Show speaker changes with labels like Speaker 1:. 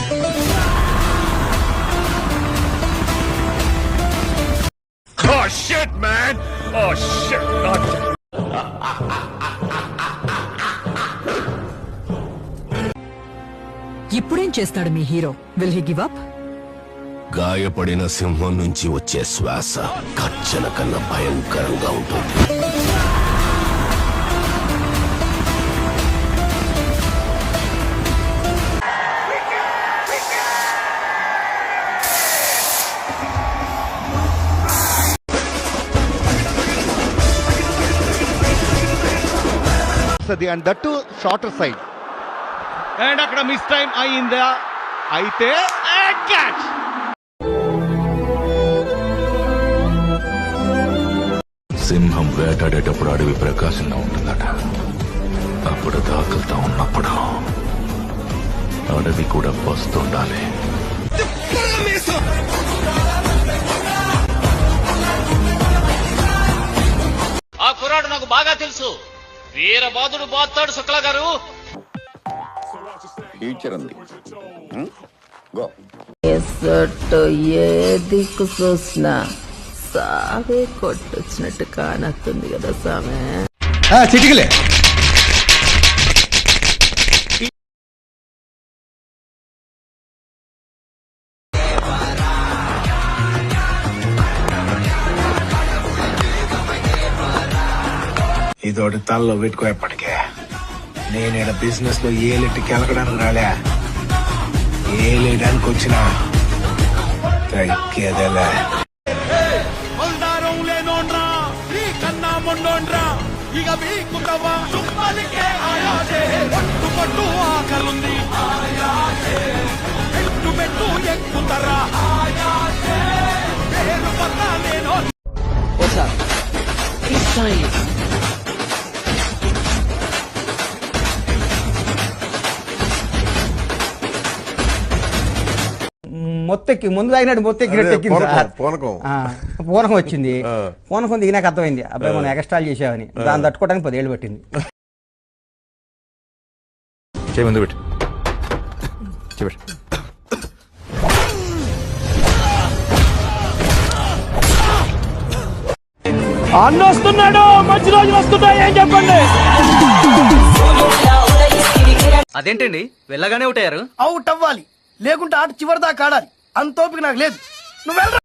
Speaker 1: Oh shit, man! Oh shit! Not.
Speaker 2: ఇప్పుడేం చేస్తాడు మీ hero? Will he give up?
Speaker 3: గాయపడిన సింహం నుంచి వచ్చే శ్వాస గర్జన కన్నా భయంకరంగా ఉంటుంది.
Speaker 4: And that too shorter side.
Speaker 5: And అక్కడ మిస్ టైం అయిందా? అయితే క్యాచ్.
Speaker 3: సింహం వేటాడేటప్పుడు అడవి ప్రకాశంగా ఉంటుందట. అప్పుడు దాకలుతా ఉన్నప్పుడు అడవి కూడా వస్తుండాలి.
Speaker 6: ఆ కుర్రాడు నాకు బాగా తెలుసు. వీరబాదుడు బాస్తాడు శుక్ల గారు.
Speaker 7: ఫ్యూచర్ ఉంది. గో.
Speaker 8: ఏ దిక్కు చూసినా సాగే కొట్టొచ్చినట్టు కానొస్తుంది కదా సామె.
Speaker 4: చిటికలే.
Speaker 9: ఇదోటి తలలో పెట్టుకో. ఎప్పటికే నేను బిజినెస్ లో ఏలెట్టి కెలకడానికి రాలే, ఏలేయడానికి వచ్చిన తగ్గేదేలే.
Speaker 5: కన్నా మొండోండ్రా ఇక వీకుతావా? చుమ్మలికే ఆయాసే, పట్టు పట్టు ఆకలుంది, పెట్టు పెట్టు ఎక్కుతరా, పేరు పన్నా నేను.
Speaker 10: మొత్తెక్కి ముందు తాగినట్టు మొత్తెక్కినట్టు ఎక్కింది సార్. పూనకం వచ్చింది. పూనకం దిగినాక అర్థమైంది అబ్బాయి మనం ఎక్స్ట్రాల్ చేసామని. దాన్ని తట్టుకోవడానికి 10 ఏళ్ళు పట్టింది.
Speaker 5: అన్న వస్తున్నాడు, మంచి రోజులు వస్తున్నాయి, ఏం చెప్పండి.
Speaker 6: అదేంటండి వెళ్ళగానే అవుతారు?
Speaker 5: అవుట్ అవ్వాలి, లేకుంటే ఆట చివరిదాకా ఆడాలి. అంత ఓపిక నాకు లేదు. నువ్వు వెళ్ళరా.